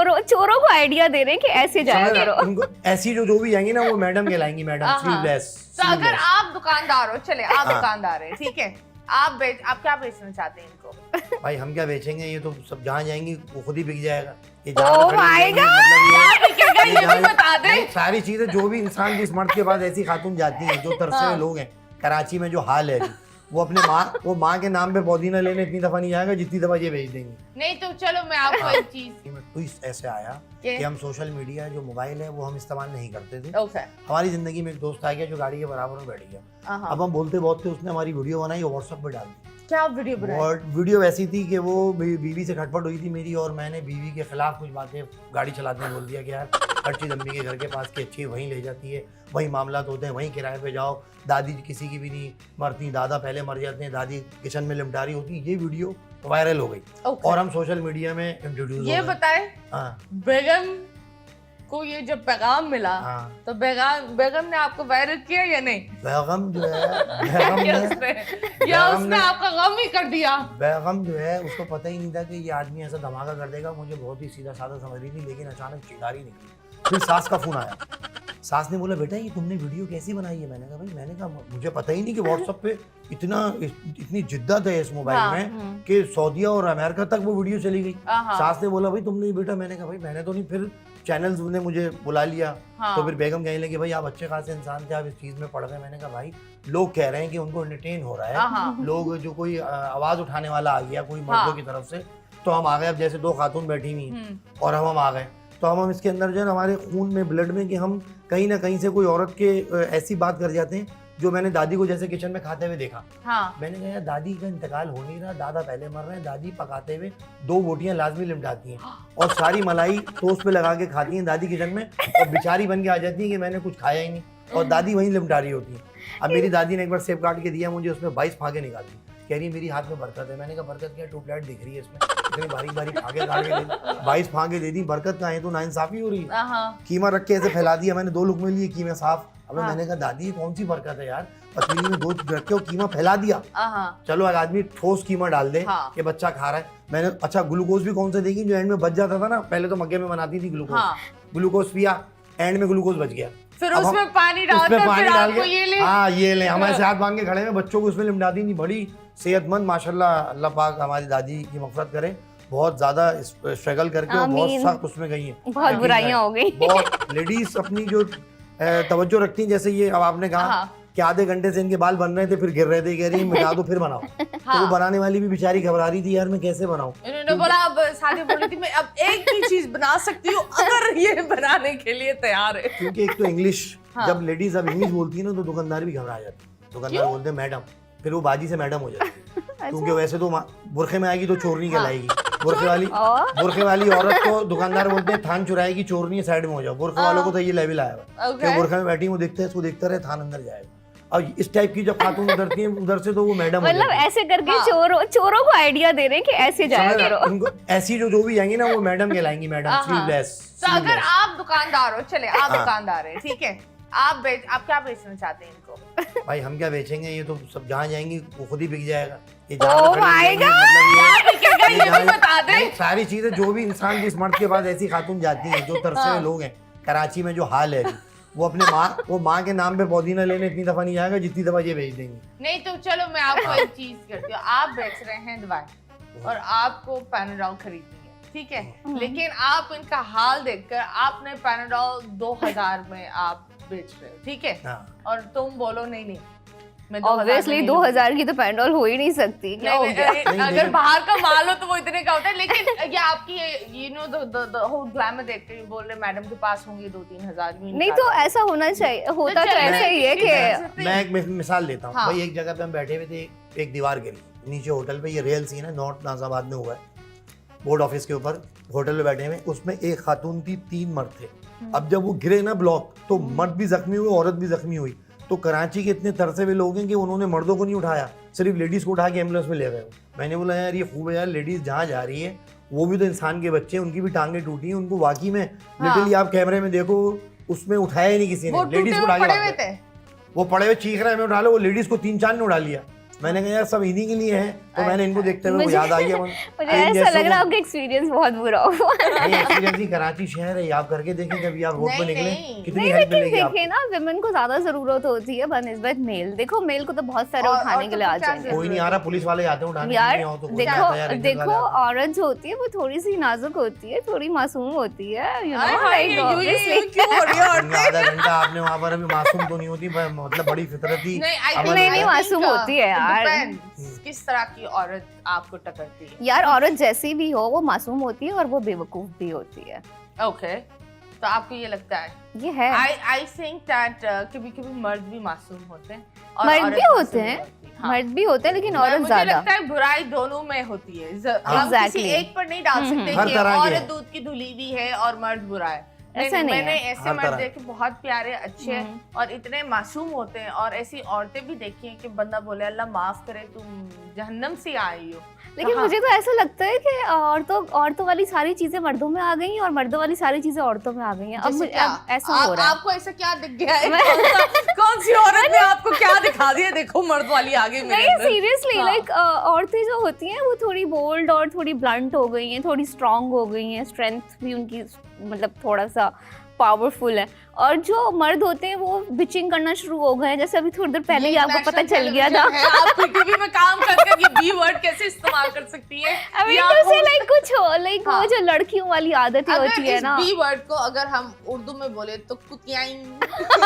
और चोरों को आइडिया दे रहे हैं कि ऐसे जाया करो। उनको ऐसी जो भी जाएंगी ना वो मैडम कहलाएंगी, मैडम स्लीवलेस। तो अगर आप दुकानदार हो, चले आप दुकानदार हैं, ठीक है, आप क्या बेचना चाहते हैं इनको? भाई हम क्या बेचेंगे, ये तो सब जहाँ जाएंगी वो खुद ही बिक जाएगा। ये Oh my God! बता दे सारी चीजें जो भी इंसान जिस मर्द के पास ऐसी खातून जाती हैं, जो तरसे हुए लोग हैं कराची में, जो हाल है वो अपने माँ के नाम पे पौधीना लेने इतनी दफा नहीं जाएगा जितनी दफा ये भेज देंगे। नहीं तो चलो मैं आपको एक चीज ट्विस्ट ऐसे आया कि हम सोशल मीडिया जो मोबाइल है वो हम इस्तेमाल नहीं करते थे। हमारी जिंदगी में एक दोस्त आ गया जो गाड़ी के बराबर में बैठ गया। अब हम बोलते बहुत थे, उसने हमारी वीडियो बनाई और व्हाट्सएप पे डाल दी। क्या वीडियो बनाई? और वीडियो ऐसी थी कि वो बीवी से खटपट हुई थी मेरी, और मैंने बीवी के खिलाफ कुछ बातें गाड़ी चलाते हैं बोल दिया कि यार हर चीज़ अम्मी के घर के पास की अच्छी वहीं ले जाती है, वहीं मामलात होते हैं, वहीं किराए पे जाओ, दादी किसी की भी नहीं मरती, दादा पहले मर जाते हैं, दादी किचन में लिमटा रही होती। ये वीडियो वायरल हो गई और हम सोशल मीडिया में इंट्रोड्यूस। ये बताए बेगम को ये जब पैगाम मिला तो बेगम ने आपको वायरल किया या नहीं? बेगम जो है या उसने आपका गम ही कर दिया? बेगम जो है उसको पता ही नहीं था कि ये आदमी ऐसा धमाका कर देगा। मुझे बहुत ही सीधा साधा समझ रही थी, लेकिन अचानक चिंगारी निकली। फिर सास का फोन आया, सास ने बोला बेटा ये तुमने वीडियो कैसी बनाई है? मैंने कहा भाई मुझे पता ही नहीं कि व्हाट्सएप पे इतनी जिद्दत है इस मोबाइल में कि सऊदीया और अमेरिका तक वो वीडियो चली गई। सास ने बोला भाई तुमने बेटा, मैंने कहा भाई मैंने तो नहीं। फिर चैनल्स ने मुझे बुला लिया। तो फिर बेगम कहने लगी भाई आप अच्छे खासे इंसान थे, आप इस चीज में पड़ गए। मैंने कहा भाई लोग कह रहे हैं कि उनको एंटरटेन हो रहा है, लोग जो कोई आवाज उठाने वाला आ गया कोई मर्दों की तरफ से, तो हम आ गए। अब जैसे दो खातून बैठी हुई और हम आ गए, तो हम इसके अंदर जो है हमारे खून में, ब्लड में, कि हम कहीं ना कहीं से कोई औरत के ऐसी बात कर जाते हैं जो मैंने दादी को जैसे किचन में खाते हुए देखा। मैंने कहा दादी का इंतकाल हो नहीं रहा, दादा पहले मर रहे हैं, दादी पकाते हुए 2 बोटियां लाजमी लिमटाती हैं और सारी मलाई टोस्ट पे लगा के खाती हैं दादी किचन में, और बेचारी बन के आ जाती है कि मैंने कुछ खाया ही नहीं, और दादी वहीं लिमटा रही होती है। अब मेरी दादी ने एक बार सेब काट के दिया मुझे, उसमें 22 फागे निकाल दी, कह रही है मेरी हाथ में बरकत है। मैंने कहा बरकत क्या, ट्यूबलाइट दिख रही है इसमें, इतनी बारीक बारीक फागे काट के 22 फागे दे दी, बरकत कहाँ है? तो नाइंसाफी हो रही है। कीमा रख के ऐसे फैला दिया मैंने, 2 लुकमे लिए कीमा साफ। अब मैंने कहा दादी ये कौन सी बरकत है यार, पतीली में 2 रख के कीमा फैला दिया। चलो एक आदमी ठोस कीमा डाल दे कि बच्चा खा रहा है। मैंने अच्छा ग्लूकोज भी कौन सा देगी जो एंड में बच जाता था ना, पहले तो मग्गे में बनाती थी ग्लूकोज पिया, एंड में ग्लूकोज बच गया, फिर उसमें पानी डाल के ये ले हमारे से हाथ मांग के खड़े हैं, बच्चों को उसमें लिमटाती थी। बड़ी सेहतमंद माशाल्लाह, अल्लाह पाक हमारी दादी की मग़फ़िरत करे, बहुत ज्यादा स्ट्रगल करके और बहुत सख्त उसमें गई है, बहुत बुराइयां हो गई। बहुत लेडीज अपनी जो तवज्जो रखती हैं, जैसे ये अब आपने कहा कि आधे घंटे से इनके बाल बन रहे थे, फिर गिर रहे थे, कह रही मिटा दो फिर बनाओ। तो वो बनाने वाली भी बेचारी घबरा रही थी यार मैं कैसे बनाऊं। इन्होंने बोला अब सारी बोली थी मैं अब एक ही चीज बना सकती हूँ अगर ये बनाने के लिए तैयार है। क्योंकि एक तो इंग्लिश, जब लेडीज अब इंग्लिश बोलती है ना तो दुकानदार भी घबरा जाते हैं। दुकानदार बोलते हैं मैडम, फिर वो बाजी से मैडम हो जाती है। क्योंकि वैसे तो बुरखे में आएगी तो चोरनी कहलाएगी, बुरखे वाली औरत को दुकानदार बोलते हैं थान चुराएगी, चोरनी साइड में हो जाओ। बुरखे वालों को तो ये लेवल आया हुआ, बुरखे में बैठी वो देखते हैं, इसको देखता रहे थान अंदर जाएगा। और इस टाइप की जब खातून उधरती है उधर से तो वो मैडम, मतलब ऐसे करके चोरों को आइडिया दे रहे हैं कि ऐसे जाया करो। उनको ऐसी जो भी जाएंगी ना वो मैडम कहलाएंगी, मैडम स्लीवलेस। तो अगर आप दुकानदार हो, चले आप दुकानदार हैं, ठीक है, आप क्या बेचना चाहते हैं इनको? भाई हम क्या बेचेंगे, ये तो सब जहाँ जाएंगी वो खुद ही बिक जाएगा। सारी चीजें जो भी इंसान जिस मर्द के पास ऐसी खातून जाती हैं, जो तरसे हुए लोग हैं कराची में, जो हाल है वो अपने माँ के नाम पे पौधीना लेने इतनी दफा नहीं जाएगा जितनी दफा ये भेज देंगे। नहीं तो चलो मैं आपको एक चीज करती हूँ, आप बेच रहे हैं दवाई और आपको पैनाडोल खरीदनी है, ठीक है, लेकिन आप इनका हाल देखकर आपने पैनाडोल 2000 में आप बेच रहे हो, ठीक है, और तुम बोलो नहीं ऑब्वियसली 2000 की तो पैनाडोल हो ही नहीं सकती। अगर बाहर का माल हो तो वो इतने का होता है, लेकिन ये आपकी द होल ग्लैमर देख के बोल रहे मैडम के पास होंगे 2-3 हजार नहीं तो ऐसा होना चाहिए, होता तो ऐसा ही है कि मैं एक मिसाल देता हूँ। भाई एक जगह पे हम बैठे हुए थे, एक दीवार गिरी नीचे होटल पे, ये रियल सीन है, नॉर्थ नाजाबाद में हुआ है, बोर्ड ऑफिस के ऊपर होटल में बैठे हुए, उसमें एक खातून थी, 3 मर्द थे। अब जब वो गिरे ना ब्लॉक, तो मर्द भी जख्मी हुए, औरत भी जख्मी हुई। तो कराची के इतने तरसे हुए लोग हैं कि उन्होंने मर्दों को नहीं उठाया, सिर्फ लेडीज को उठा के एम्बुलेंस में ले गए। मैंने बोला यार ये खूब है यार, लेडीज जहाँ जा रही है वो भी तो इंसान के बच्चे हैं, उनकी भी टांगे टूटी हैं, उनको वाकई में लिटरली आप कैमरे में देखो उसमें उठाया ही नहीं किसी ने, लेडीज को उठा के वो पड़े हुए चीख रहे हैं, मैं उठा लो, वो लेडीज को 3-4 ने उठा लिया। मैंने कहा यार सब इन्हीं के लिए है तो मैंने इनको देखते हुए मुझे- याद आ गया मुझे ऐसा लग रहा है आपका एक्सपीरियंस बहुत बुरा हुआ। नहीं, एक्सपीरियंस ही कराची शहर है, आप करके देखें कभी आप रोड पे नहीं, निकले नहीं। कितनी नहीं, हेल्प लेकिन मिलेगी आपको। देखिए ना, विमेन को ज्यादा जरूरत होती है बनस्बत मेल। देखो मेल को तो बहुत सारे और उठाने के लिए आ तो क्या जाएंगे कोई नहीं आ रहा, पुलिस वाले आते हैं उठाने यार। के लिए, हो तो कोई आता है यार, देखो इंजन देखो वाले आते हैं। औरत जो होती है वो थोड़ी सी नाजुक होती है, थोड़ी मासूम होती है, you hi, no, hi, like ये ऑब्वियसली। क्यों हो रही है इनमें आधा घंटा आपने वहाँ पर अभी मासूम तो नहीं होती, मतलब बड़ी फितरती नहीं, अमल नहीं, होता है। मासूम होती है यार। किस तरह की औरत आपको टकरती है? यार औरत जैसी भी हो वो मासूम होती है और वो बेवकूफ भी होती है, ओके, तो आपको ये लगता है? ये है। आई थिंक दैट कभी-कभी मर्द भी मासूम होते हैं और मर्द औरत भी मासूम होते हैं, होती है। हाँ। मर्द भी होते हैं, लेकिन औरत मुझे ज्यादा। लगता है बुराई दोनों में होती है। हम किसी Exactly. एक पर नहीं डाल सकते हर कि तरह की औरत है। दूध की धुली हुई है और मर्द बुरा है। ऐसा नहीं मैंने है। ऐसे हर मर्द तरह। देखे बहुत प्यारे अच्छे हैं और इतने मासूम होते हैं, और ऐसी औरतें भी देखी हैं कि बंदा बोले अल्लाह माफ करे तुम जहन्नम से आई हो। लेकिन हाँ। मुझे तो ऐसा लगता है कि औरतों वाली सारी चीजें मर्दों में आ गई हैं और मर्दों वाली सारी चीजें औरतों में आ गई हैं। अब जैसे मुझे क्या? अब ऐसा हो रहा है। आपको ऐसा क्या दिख गया है? कौन सी औरत ने आपको क्या दिखा दिया? देखो मर्द वाली आ गई मेरे नहीं, अंदर। सीरियसली, हाँ। लाइक औरतें जो होती हैं वो थोड़ी बोल्ड और थोड़ी ब्लंट हो गई हैं, थोड़ी स्ट्रांग हो गई हैं, स्ट्रेंथ भी उनकी मतलब थोड़ा सा पावरफुल है। और जो मर्द होते हैं वो बिचिंग करना शुरू हो गए हैं, जैसे अभी थोड़ी देर पहले ही ये आपको पता national चल गया था। television है, आप पीटीवी में काम करके ये बी वर्ड कैसे इस्तेमाल कर सकती हैं? अभी ये तो आपको- से लाइक कुछ हो, लाइक हाँ। वो जो लड़कियों वाली आदतें अगर होती है इस ना। बी वर्ड को अगर हम उर्दू में बोले तो कुतियाइंग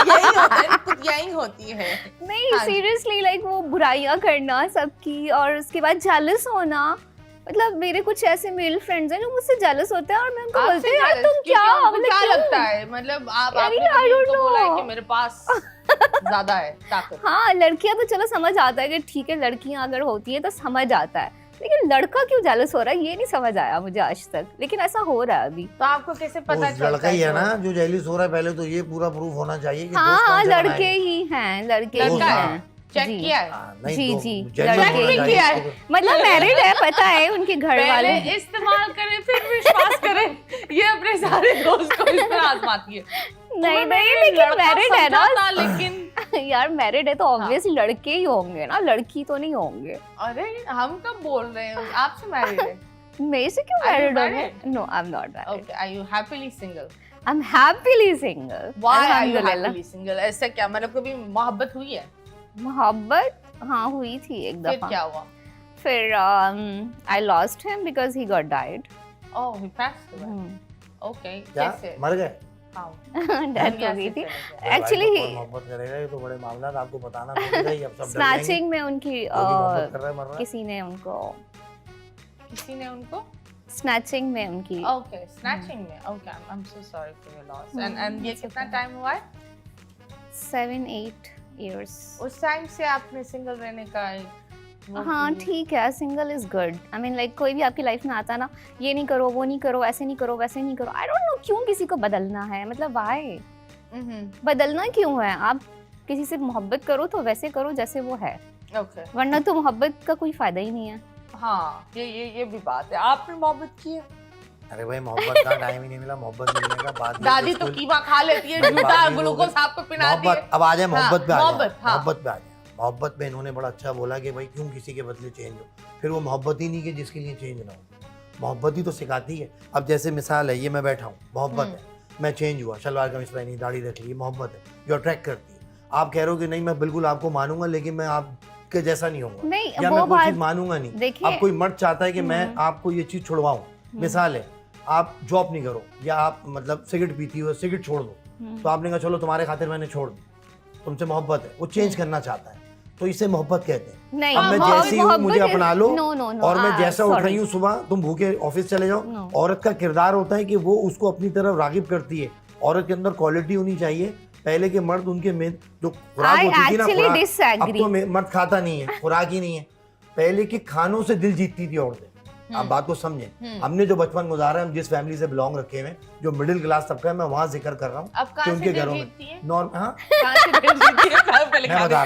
यही होता है, कुतियाइंग होती है। नहीं, हाँ जी। सीरियसली, लाइक वो बुराइयां करना सबकी और उसके बाद जेलस होना। मतलब मेरे कुछ ऐसे मेल फ्रेंड्स हैं जो मुझसे जेलस होते हैं और मैं उनको बोलती हूँ यार तुम क्योंकि क्या, उनको मतलब क्या क्यों? लगता है? मतलब आप यार, आपने I कभी don't उनको बोला है know. कि मेरे पास ज्यादा है ताकत? हाँ, लड़कियां तो चलो समझ आता है कि ठीक है, लड़कियां अगर होती है तो समझ आता है, लेकिन लड़का क्यों जेलस हो रहा है ये नहीं समझ आया मुझे आज तक, लेकिन ऐसा हो रहा है अभी। तो आपको कैसे पता वो चलता लड़का ही है कि ना जो जेलिस हो रहा है, पहले तो ये पूरा प्रूफ होना चाहिए कि हाँ दोस्त हाँ, कौन से लड़के बनाए। ही हैं, लड़के ही लड़का है? हैं। चेक जी। किया है? नहीं, जी, तो जी, जेलिस लड़के होना ही चाहिए किया है। इसको। मतलब मैरिड है, पता है उनके घर वाले। पहले इस्तेमाल करें फिर विश्वास करें, ये अपने सारे दोस्त को इस पर आजमाती है। नहीं तुम्हें नहीं, मैंने लेकिन लड़का मैरिड है ना। समझा था, लेकिन यार मैरिड है तो ऑब्वियसली लड़के ही होंगे ना, लड़की तो नहीं होंगे। अरे हम कब बोल रहे हैं आपसे मैरिड है? मेरे से क्यों Are you मैरिड होंगे? married? No, I am not married. Okay, are you happily single? I am happily single. Why are you happily single? ऐसा क्या, मतलब कभी मोहब्बत हुई है? मोहब्बत हाँ हुई थी एक फिर दफा। क्या हुआ? फिर I lost him because he got died. Oh, he passed away. Okay, क्या कैसे? मर गए? हाउ? डेथ हो गई थी। भाई Actually, तो कौन मोहब्बत करेगा, ये तो बड़े मामला है, आपको बताना पड़ेगा ही, अब सब डर जाएंगे। स्नैचिंग में उनकी जो भी मोहब्बत कर रहा है मर रहा है। किसी ने उनको किसी ने उनको? स्नैचिंग में उनकी ओके, स्नैचिंग में। Okay, I am so sorry for your loss. And ये it's कितना okay. टाइम हुआ है? 7-8 years। उस टाइम से आपने सिंगल रहने का एक वो हाँ की- ठीक है, single is good. I mean like कोई भी आपकी लाइफ में आता ना, ये नहीं करो, वो नहीं करो, ऐसे नहीं करो, वैसे नहीं करो। आई डोंट नो क्यों किसी को बदलना है, मतलब व्हाई बदलना क्यों है? आप किसी से मोहब्बत करो तो वैसे करो जैसे वो है, ओके, वरना तो मोहब्बत का कोई फायदा ही नहीं है। हाँ, ये भी बात है। आपने मोहब्बत की है? अरे भाई मोहब्बत का टाइम ही नहीं मिला, मोहब्बत मिलने का बाद दादी तो कीमा खा लेती है, झूठा बाकी ग्लूकोज लोग- आपको पिलाती है। मोहब्बत अब आ जाए, मोहब्बत पे आ जाए, मोहब्बत, हाँ। मोहब्बत पे आ जाए। मोहब्बत में इन्होंने बड़ा अच्छा बोला कि भाई क्यों किसी के बदले चेंज हो, फिर वो मोहब्बत ही नहीं कि जिसके लिए चेंज ना हो। मोहब्बत ही तो सिखाती है। अब जैसे मिसाल है, ये मैं बैठा हूँ, मोहब्बत है, मैं चेंज हुआ, शलवार कमीज पहनी, दाढ़ी रख ली, मोहब्बत है जो अट्रैक्ट करती है। आप कह रहे हो कि नहीं मैं बिल्कुल आपको मानूंगा, लेकिन मैं आपके जैसा नहीं होऊंगा, नहीं, या वो मैं कोई बात चीज मानूंगा नहीं। देखिए- अब कोई मर्द चाहता है कि मैं आपको ये चीज छुड़वाऊं, मिसाल है आप जॉब नहीं करो, या आप मतलब सिगरेट पीती हो, सिगरेट छोड़ दो, तो आपने कहा चलो तुम्हारे खातिर मैंने छोड़ दी, तुमसे मोहब्बत है, वो चेंज करना चाहता है, तो इसे मोहब्बत कहते हैं। नहीं, अब मैं मोहब्बत- जैसी हूँ मुझे मोहब्बत अपना लो, no, no, no, और मैं जैसा उठ sorry. रही हूँ सुबह, तुम भूखे ऑफिस चले जाओ। No. औरत का किरदार होता है कि वो उसको अपनी तरफ रागिब करती है। औरत के अंदर क्वालिटी होनी चाहिए। पहले के मर्द उनके में जो खुराक I होती थी ना, actually खुराक, अब disagree. तो मर्द खाता नहीं है, खुराक ही नहीं है। पहले के खानों से दिल जीतती थी औरतें। आप बात को समझें, हमने जो बचपन गुजारा है, हम जिस फैमिली से बिलोंग रखे हुए, जो मिडिल क्लास तबका है, मैं वहाँ जिक्र कर रहा हूँ अब कि कहाँ से उनके दिल घरों में जीतती है? नॉर्म, हाँ कहाँ से दिल जीतती है? मैं पहले मैं बता